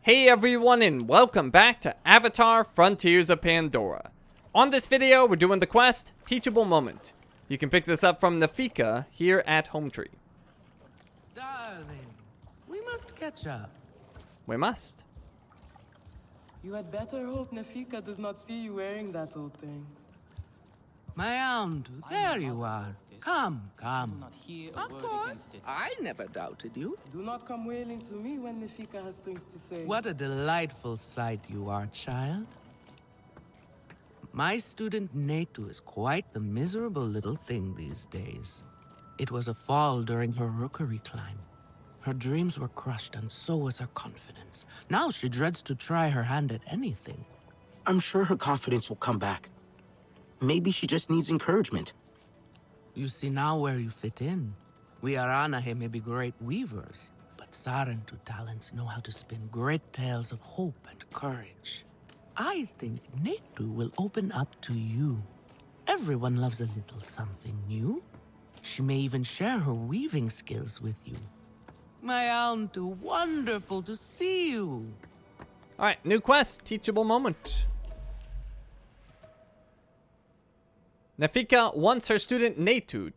Hey everyone, and welcome back to Avatar Frontiers of Pandora. On this video, we're doing the quest, Teachable Moment. You can pick this up from Nafika here at Home Tree. Darling, we must catch up. We must. You had better hope Nafika does not see you wearing that old thing. My aunt, there you are. Come. Of course, I never doubted you. Do not come wailing to me when Nafika has things to say. What a delightful sight you are, child. My student Natu is quite the miserable little thing these days. It was a fall during her rookery climb. Her dreams were crushed, and so was her confidence. Now she dreads to try her hand at anything. I'm sure her confidence will come back. Maybe she just needs encouragement. You see now where you fit in. We Aranahe may be great weavers, but Sarentu talents know how to spin great tales of hope and courage. I think Natu will open up to you. Everyone loves a little something new. She may even share her weaving skills with you. My Auntu, wonderful to see you. Alright, new quest, Teachable Moment. Nafika wants her student Natu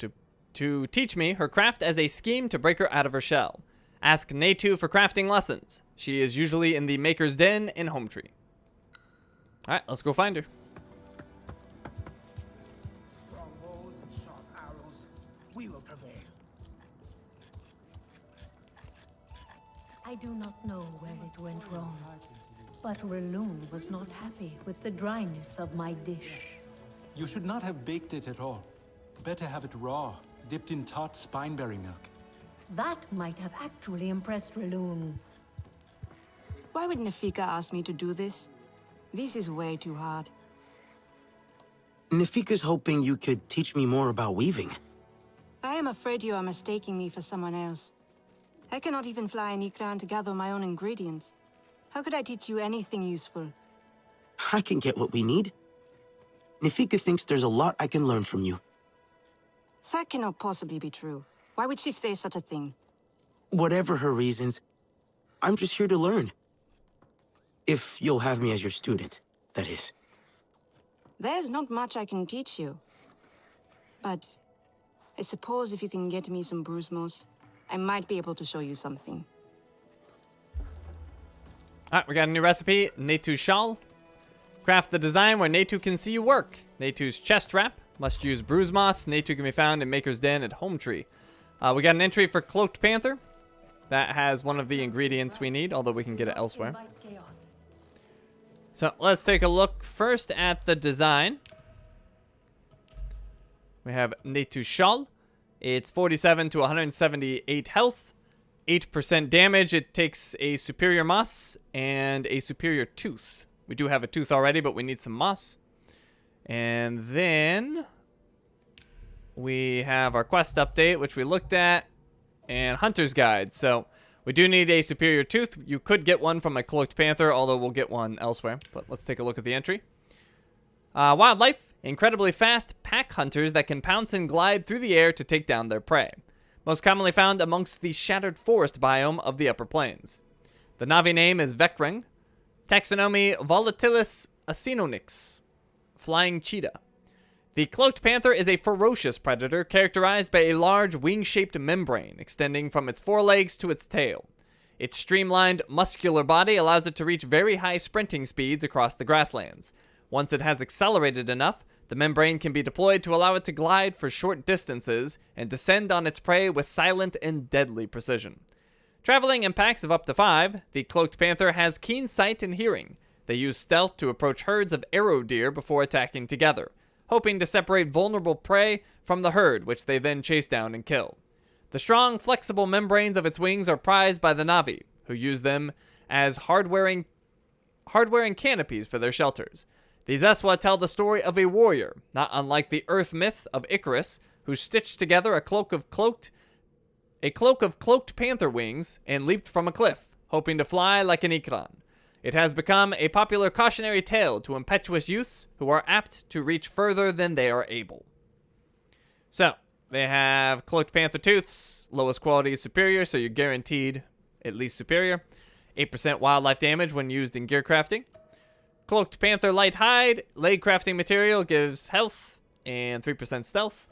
to teach me her craft as a scheme to break her out of her shell. Ask Natu for crafting lessons. She is usually in the Maker's Den in Home Tree. Alright, let's go find her. Strong bows and sharp arrows, we will prevail. I do not know where it went wrong, but Reloon was not happy with the dryness of my dish. You should not have baked it at all. Better have it raw, dipped in tart spineberry milk. That might have actually impressed Reloon. Why would Nafika ask me to do this? This is way too hard. Nafika's hoping you could teach me more about weaving. I am afraid you are mistaking me for someone else. I cannot even fly an Ikran to gather my own ingredients. How could I teach you anything useful? I can get what we need. Nafika thinks there's a lot I can learn from you. That cannot possibly be true. Why would she say such a thing? Whatever her reasons, I'm just here to learn. If you'll have me as your student, that is. There's not much I can teach you. But I suppose if you can get me some bruise moss, I might be able to show you something. Alright, we got a new recipe, Natu Shawl. Craft the design where Natu can see you work. Natu's chest wrap. Must use bruise moss. Natu can be found in Maker's Den at Home Tree. We got an entry for Cloaked Panther. That has one of the ingredients we need, although we can get it elsewhere. So let's take a look first at the design. We have Natu Shawl. It's 47 to 178 health. 8% damage. It takes a superior moss and a superior tooth. We do have a tooth already, but we need some moss. And then we have our quest update, which we looked at, and Hunter's Guide. So we do need a superior tooth. You could get one from a Cloaked Panther, although we'll get one elsewhere. But let's take a look at the entry. Wildlife, incredibly fast pack hunters that can pounce and glide through the air to take down their prey. Most commonly found amongst the shattered forest biome of the upper plains. The Navi name is Vecring. Taxonomy Volatilis acinonyx. Flying cheetah. The Cloaked Panther is a ferocious predator characterized by a large wing-shaped membrane extending from its forelegs to its tail. Its streamlined, muscular body allows it to reach very high sprinting speeds across the grasslands. Once it has accelerated enough, the membrane can be deployed to allow it to glide for short distances and descend on its prey with silent and deadly precision. Traveling in packs of up to 5, the Cloaked Panther has keen sight and hearing. They use stealth to approach herds of arrow deer before attacking together, hoping to separate vulnerable prey from the herd, which they then chase down and kill. The strong, flexible membranes of its wings are prized by the Navi, who use them as hard-wearing canopies for their shelters. These Eswa tell the story of a warrior, not unlike the Earth myth of Icarus, who stitched together a cloak of cloaked panther wings and leaped from a cliff, hoping to fly like an Ikran. It has become a popular cautionary tale to impetuous youths who are apt to reach further than they are able. So, they have Cloaked Panther tooths. Lowest quality is superior, so you're guaranteed at least superior. 8% wildlife damage when used in gear crafting. Cloaked Panther light hide, leg crafting material, gives health and 3% stealth.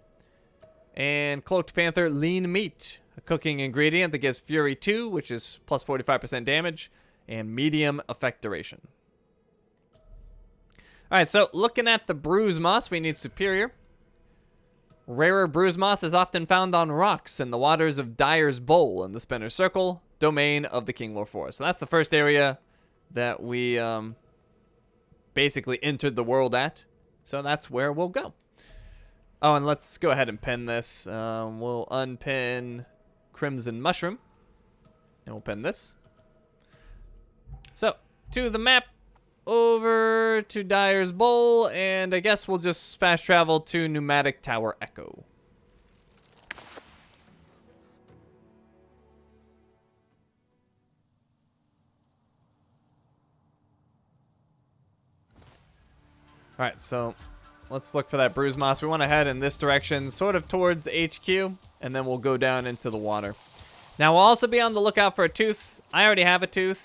And Cloaked Panther lean meat, a cooking ingredient that gives Fury 2, which is plus 45% damage, and medium effect duration. Alright, so looking at the bruise moss, we need superior. Rarer bruise moss is often found on rocks in the waters of Dyer's Bowl in the Spinner's Circle, domain of the Kinglore Forest. So that's the first area that we basically entered the world at. So that's where we'll go. Oh, and let's go ahead and pin this. We'll unpin Crimson Mushroom. And we'll pin this. So, to the map. Over to Dyer's Bowl. And I guess we'll just fast travel to Pneumatic Tower Echo. Alright, so let's look for that bruise moss. We want to head in this direction, sort of towards HQ, and then we'll go down into the water. Now, we'll also be on the lookout for a tooth. I already have a tooth,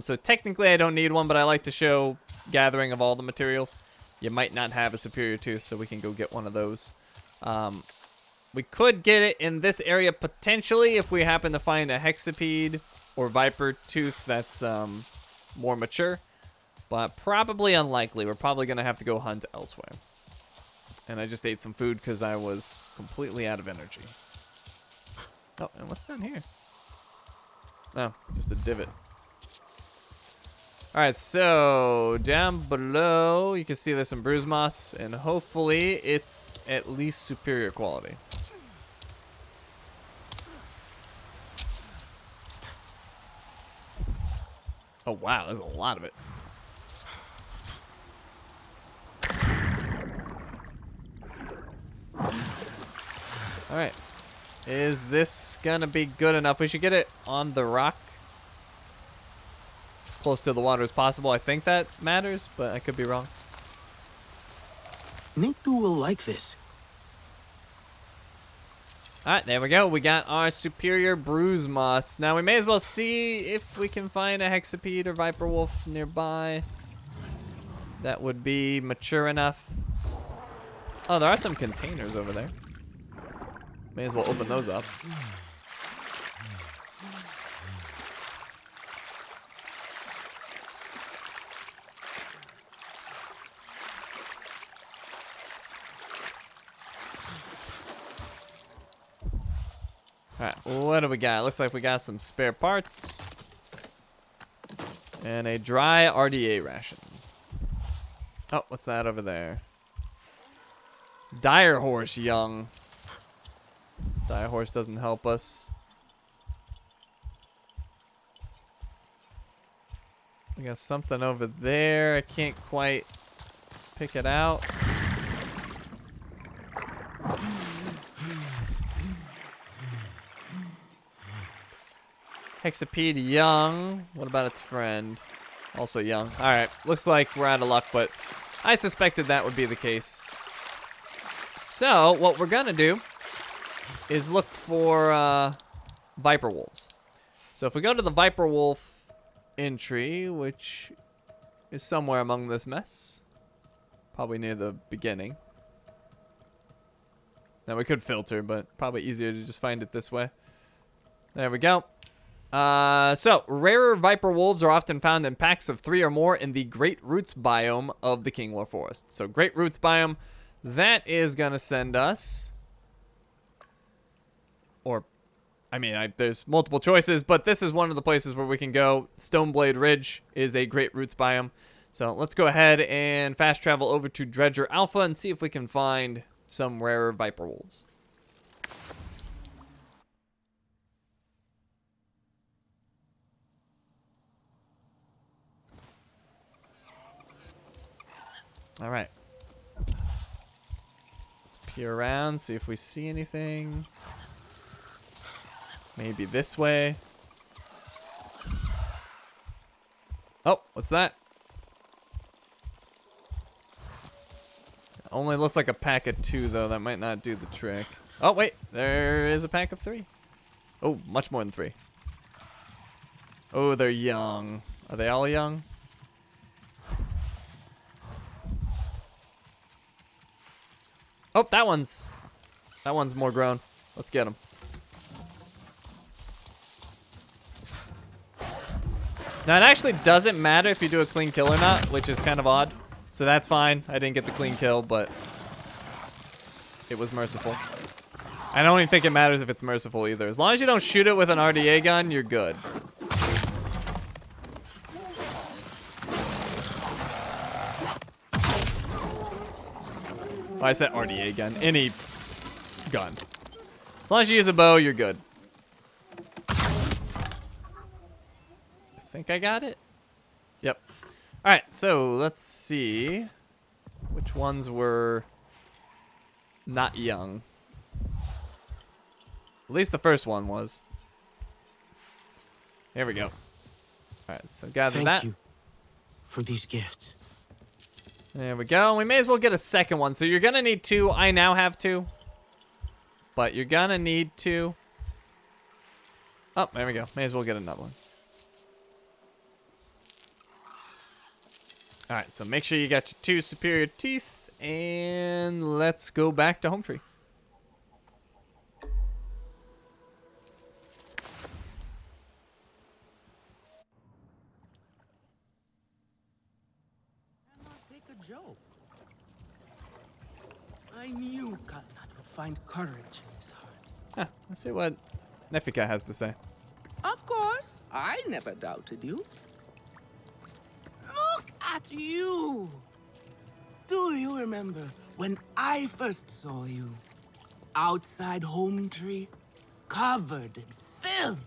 so technically I don't need one, but I like to show gathering of all the materials. You might not have a superior tooth, so we can go get one of those. We could get it in this area potentially if we happen to find a hexapede or viper tooth that's more mature. But probably unlikely. We're probably going to have to go hunt elsewhere. And I just ate some food because I was completely out of energy. Oh, and what's down here? Oh, just a divot. Alright, so down below, you can see there's some bruise moss. And hopefully it's at least superior quality. Oh, wow, there's a lot of it. Alright. Is this gonna be good enough? We should get it on the rock. As close to the water as possible. I think that matters, but I could be wrong. Natu will like this. Alright, there we go. We got our superior bruise moss. Now we may as well see if we can find a hexapede or viper wolf nearby. That would be mature enough. Oh, there are some containers over there. May as well open those up. Alright, what do we got? Looks like we got some spare parts. And a dry RDA ration. Oh, what's that over there? Dire horse young. Dire horse doesn't help us. We got something over there. I can't quite pick it out. Hexapede young. What about its friend? Also young. Alright, looks like we're out of luck, but I suspected that would be the case. So, what we're gonna do is look for viper wolves. So if we go to the viper wolf entry, which is somewhere among this mess, probably near the beginning. Now we could filter, but probably easier to just find it this way. There we go. So rarer viper wolves are often found in packs of 3 or more in the Great Roots biome of the Kinglore Forest. So Great Roots biome, that is gonna send us. Or, I mean, there's multiple choices, but this is one of the places where we can go. Stoneblade Ridge is a Great Roots biome. So let's go ahead and fast travel over to Dredger Alpha and see if we can find some rarer viper wolves. All right. Let's peer around, see if we see anything. Maybe this way. Oh, what's that? Only looks like a pack of 2, though. That might not do the trick. Oh, wait. There is a pack of 3. Oh, much more than 3. Oh, they're young. Are they all young? Oh, that one's more grown. Let's get him. Now, it actually doesn't matter if you do a clean kill or not, which is kind of odd. So that's fine. I didn't get the clean kill, but it was merciful. I don't even think it matters if it's merciful either. As long as you don't shoot it with an RDA gun, you're good. Oh, I said RDA gun. Any gun. As long as you use a bow, you're good. I think I got it. Yep. All right, so let's see which ones were not young. At least the first one was. There we go. All right, so gather that. Thank you for these gifts. There we go. We may as well get a second one. So you're gonna need 2. I now have 2, but you're gonna need 2. Oh, there we go. May as well get another one. All right, so make sure you got your 2 superior teeth, and let's go back to Home Tree. Cannot take a joke. I knew Kalnat would find courage in his heart. Huh, let's see what Nefika has to say. Of course, I never doubted you. Look at you! Do you remember when I first saw you? Outside Home Tree, covered in filth.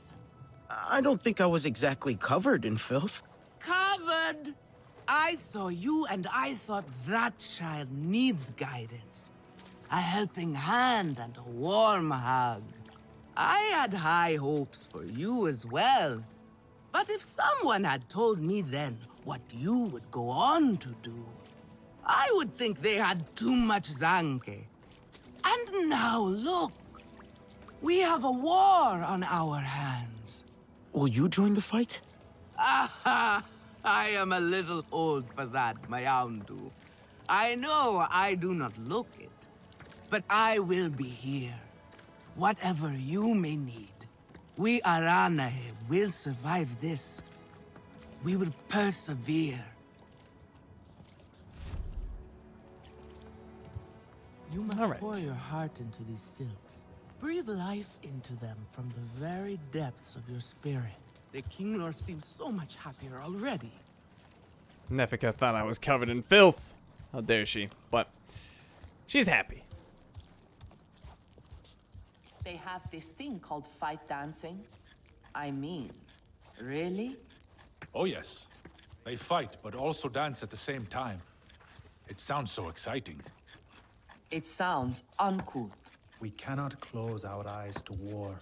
I don't think I was exactly covered in filth. Covered! I saw you and I thought that child needs guidance. A helping hand and a warm hug. I had high hopes for you as well. But if someone had told me then what you would go on to do, I would think they had too much Zanke. And now look, we have a war on our hands. Will you join the fight? Ah, I am a little old for that, my Aundu. I know I do not look it, but I will be here. Whatever you may need, we Aranahe will survive this. We will persevere. You must All right. pour your heart into these silks. Breathe life into them from the very depths of your spirit. The Kinglor seems so much happier already. Nefika thought I was covered in filth. How dare she? But she's happy. They have this thing called fight dancing. I mean, really? Oh yes. They fight, but also dance at the same time. It sounds so exciting. It sounds uncool. We cannot close our eyes to war.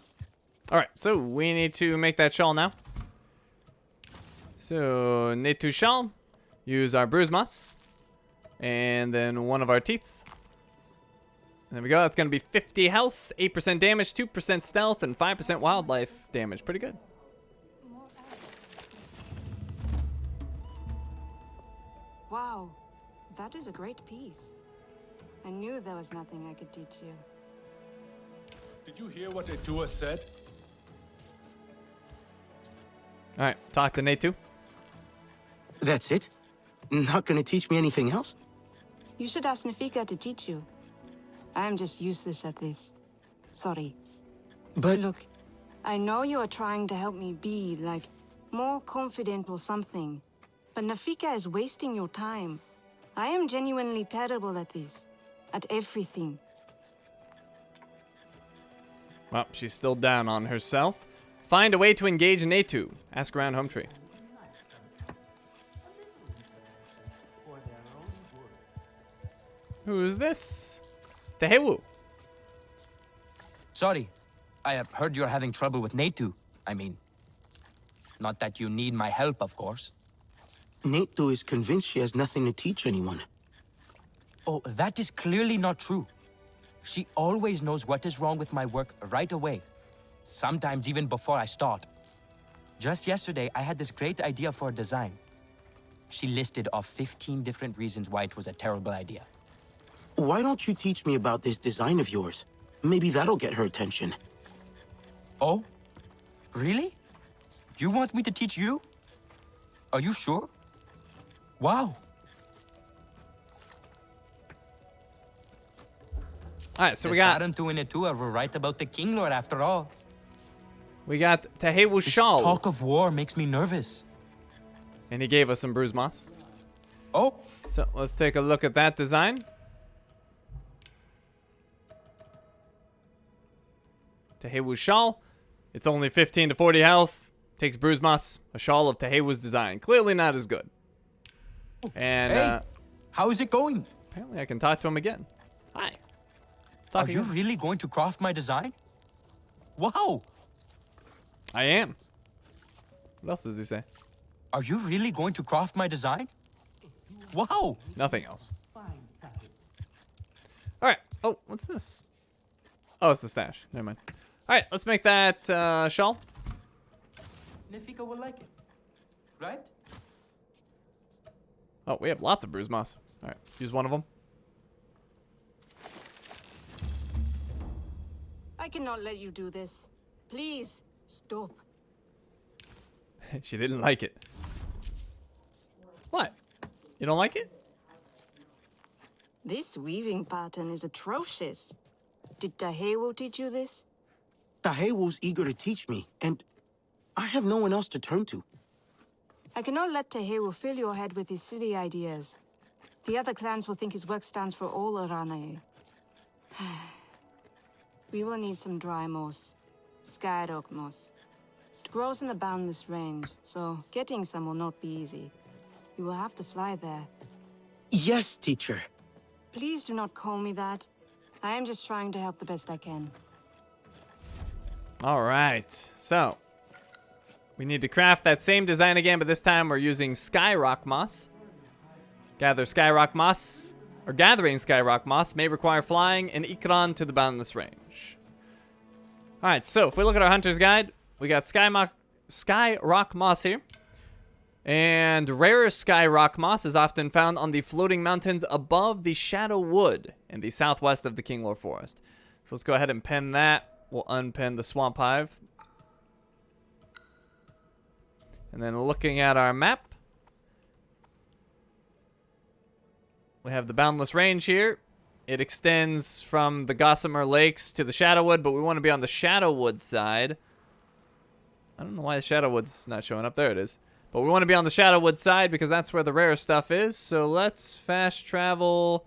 All right, so we need to make that shawl now. So Natu shawl, use our bruise moss, and then one of our teeth. There we go. That's gonna be 50 health, 8% damage, 2% stealth, and 5% wildlife damage. Pretty good. Wow, that is a great piece. I knew there was nothing I could teach you. Did you hear what Etua said? All right, talk to Natu. That's it? Not gonna teach me anything else? You should ask Nafika to teach you. I'm just useless at this. Sorry. But Look, I know you are trying to help me be, like, more confident or something. But Nafika is wasting your time. I am genuinely terrible at this. At everything. Well, she's still down on herself. Find a way to engage Natu. Ask around Home Tree. Who's this? Tehewu. Sorry, I have heard you're having trouble with Natu. I mean, not that you need my help, of course. Natu is convinced she has nothing to teach anyone. Oh, that is clearly not true. She always knows what is wrong with my work right away. Sometimes even before I start. Just yesterday, I had this great idea for a design. She listed off 15 different reasons why it was a terrible idea. Why don't you teach me about this design of yours? Maybe that'll get her attention. Oh? Really? You want me to teach you? Are you sure? Wow. All right, so we The got Sarentu and Natu were right about the King Lord after all. Tehewu This Shawl, talk of war makes me nervous. and he gave us some bruised moss. Oh, So let's take a look at that design. Tehewu Shawl. It's only 15 to 40 health. Takes bruised moss. A shawl of Tehewu's design. Clearly not as good. And hey, how is it going? apparently I can talk to him again. Hi. Let's talk Are you again. really going to craft my design? Wow. I am. What else does he say? Are you really going to craft my design? Wow. Nothing else. All right. Oh, what's this? Oh, it's the stash. Never mind. All right, let's make that shawl. Nefika will like it, right? Oh, we have lots of bruised moss. All right, use one of them. I cannot let you do this. Please, stop. She didn't like it. What? You don't like it? This weaving pattern is atrocious. Did Tehewu teach you this? Tahewu's eager to teach me, and I have no one else to turn to. I cannot let Tehewu fill your head with his silly ideas. The other clans will think his work stands for all Aranae. We will need some dry moss. Skyrock moss. It grows in the boundless range, so getting some will not be easy. You will have to fly there. Yes, teacher. Please do not call me that. I am just trying to help the best I can. All right. So, we need to craft that same design again, but this time we're using Skyrock moss. Gather Skyrock moss, or gathering Skyrock moss may require flying an Ikran to the boundless range. All right, so if we look at our hunter's guide, we got Skyrock moss here. And rarer Skyrock moss is often found on the floating mountains above the Shadow Wood in the southwest of the Kinglore Forest. So let's go ahead and pen that. We'll unpen the Swamp Hive. And then looking at our map, we have the Boundless Range here. It extends from the Gossamer Lakes to the Shadowwood, but we want to be on the Shadowwood side. I don't know why the Shadowwood's not showing up. There it is. But we want to be on the Shadowwood side because that's where the rare stuff is. So let's fast travel.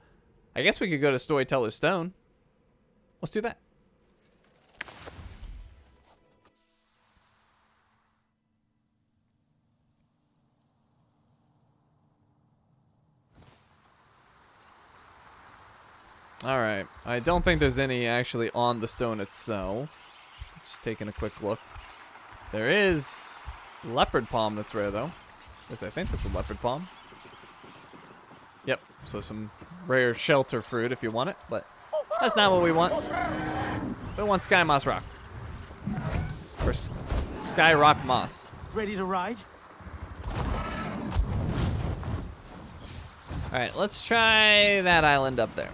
I guess we could go to Storyteller's Stone. Let's do that. Alright, I don't think there's any actually on the stone itself. Just taking a quick look. There is leopard palm that's rare though. Yes, I think that's a leopard palm. Yep, so some rare shelter fruit if you want it, but that's not what we want. We want Sky Moss Rock. Or Sky Rock Moss. Ready to ride? Alright, let's try that island up there.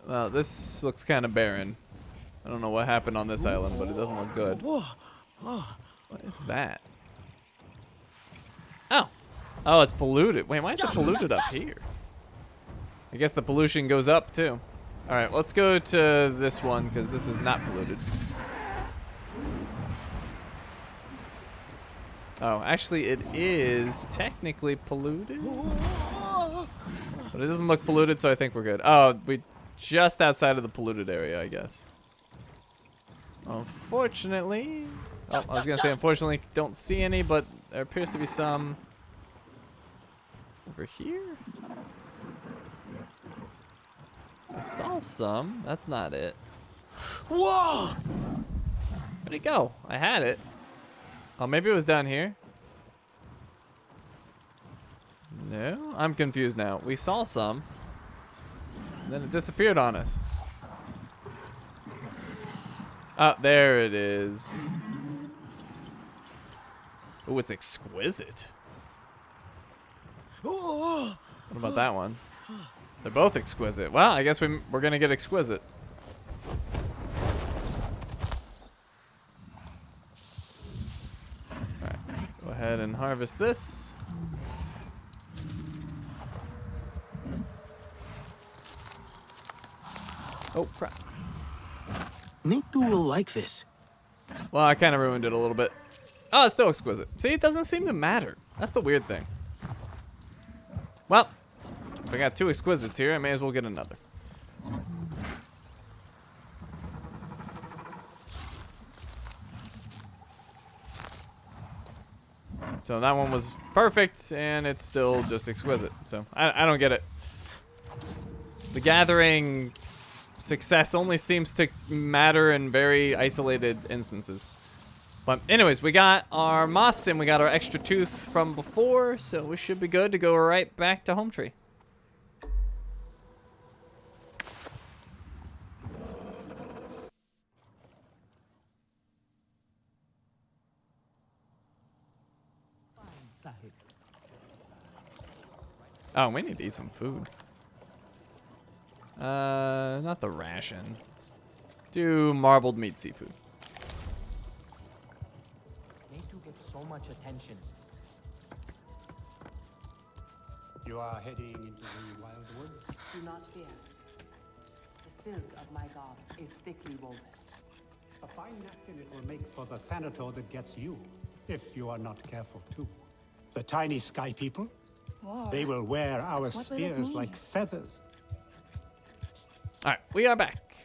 Well, this looks kind of barren. I don't know what happened on this island, but it doesn't look good. What is that? Oh. Oh, it's polluted. Wait, why is it polluted up here? I guess the pollution goes up, too. All right, let's go to this one, because this is not polluted. Oh, actually, it is technically polluted. But it doesn't look polluted, so I think we're good. Oh, we just outside of the polluted area, I guess. Unfortunately... Oh, I was going to say, unfortunately, don't see any, but there appears to be some... over here? I saw some. That's not it. Whoa! Where'd it go? I had it. Oh, maybe it was down here. No, I'm confused now. We saw some, and then it disappeared on us. Oh, there it is. Ooh, it's exquisite. What about that one? They're both exquisite. Well, I guess we're gonna get exquisite. Alright, go ahead and harvest this. Oh, crap. Natu will like this. Well, I kind of ruined it a little bit. Oh, it's still exquisite. See, it doesn't seem to matter. That's the weird thing. Well, if I got 2 exquisites here, I may as well get another. So that one was perfect, and it's still just exquisite. So I don't get it. The gathering success only seems to matter in very isolated instances. But anyways, we got our moss and we got our extra tooth from before, so we should be good to go right back to Home Tree. Oh, we need to eat some food. Not the ration. Let's do marbled meat seafood. Natu gets so much attention. You are heading into the wild woods. Do not fear. The silk of my god is thickly woven. A fine napkin it will make for the Thanator that gets you, if you are not careful too. The tiny sky people? War. They will wear our will it spears mean? like feathers. Alright, we are back.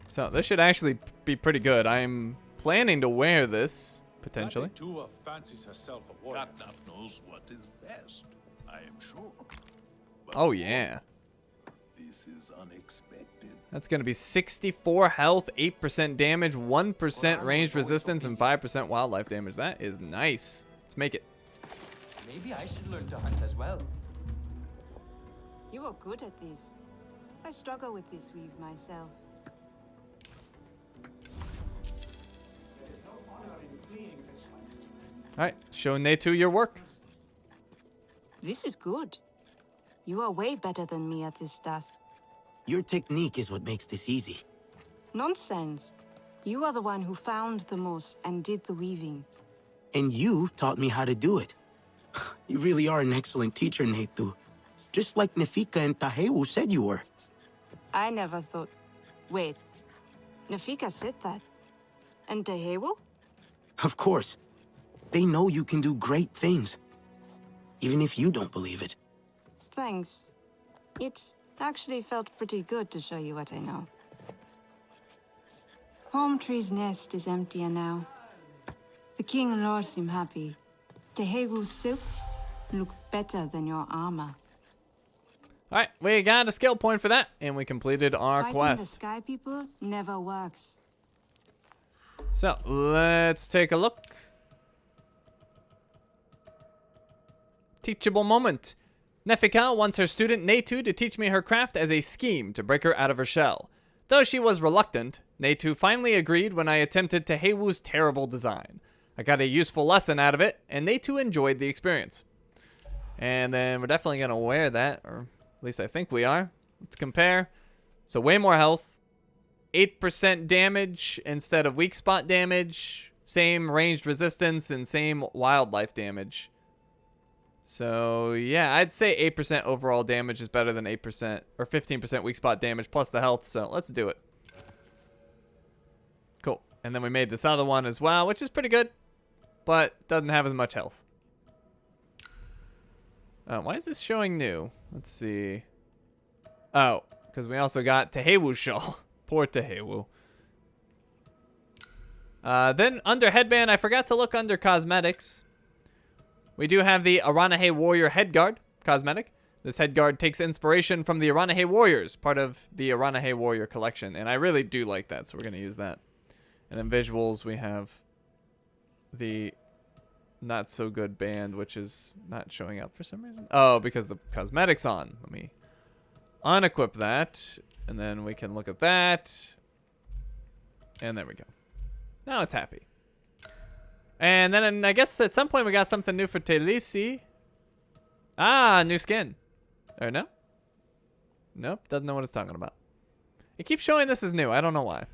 So this should actually be pretty good. I'm planning to wear this, potentially. Natu fancies herself a warrior. Natu knows what is best, I am sure. But Oh yeah. this is unexpected. That's going to be 64 health, 8% damage, 1% ranged resistance, and 5% wildlife damage. That is nice. Let's make it. Maybe I should learn to hunt as well. You are good at this. I struggle with this weave myself. Alright, show Natu your work. This is good. You are way better than me at this stuff. Your technique is what makes this easy. Nonsense. You are the one who found the moss and did the weaving. And you taught me how to do it. You really are an excellent teacher, Natu. Just like Nefika and Tahewu said you were. I never thought... Wait. Nafika said that. And Tehewu? Of course. They know you can do great things. Even if you don't believe it. Thanks. It actually felt pretty good to show you what I know. Home Tree's nest is emptier now. The king and lord seem happy. Tehewu's silks look better than your armor. Alright, we got a skill point for that, and we completed our Fighting quest. the sky people never works. So, let's take a look. Teachable moment. Nefika wants her student Natu to teach me her craft as a scheme to break her out of her shell. Though she was reluctant, Natu finally agreed when I attempted Tehewu's terrible design. I got a useful lesson out of it, and Natu enjoyed the experience. And then we're definitely going to wear that, or at least I think we are. Let's compare. So way more health, 8% damage instead of weak spot damage, same ranged resistance, and same wildlife damage. So yeah, I'd say 8% overall damage is better than 8% or 15% weak spot damage plus the health, so let's do it. Cool. And then we made this other one as well, which is pretty good, but doesn't have as much health. Why is this showing new? Let's see. Oh, because we also got Tehewu's shawl. Poor Tehewu. Then under headband, I forgot to look under cosmetics. We do have the Aranahe Warrior Headguard cosmetic. This headguard takes inspiration from the Aranahe Warriors, part of the Aranahe Warrior collection, and I really do like that, so we're going to use that. And then visuals, we have the not so good band, which is not showing up for some reason. Oh, because the cosmetic's on. Let me unequip that, and then we can look at that. And there we go. Now it's happy. And then I guess at some point we got something new for Telisi. Ah, new skin. Or no? Nope, doesn't know what it's talking about. It keeps showing this is new. I don't know why.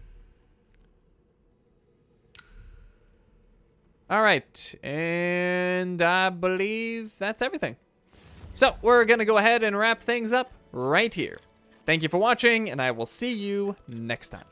All right, and I believe that's everything. So we're gonna go ahead and wrap things up right here. Thank you for watching, and I will see you next time.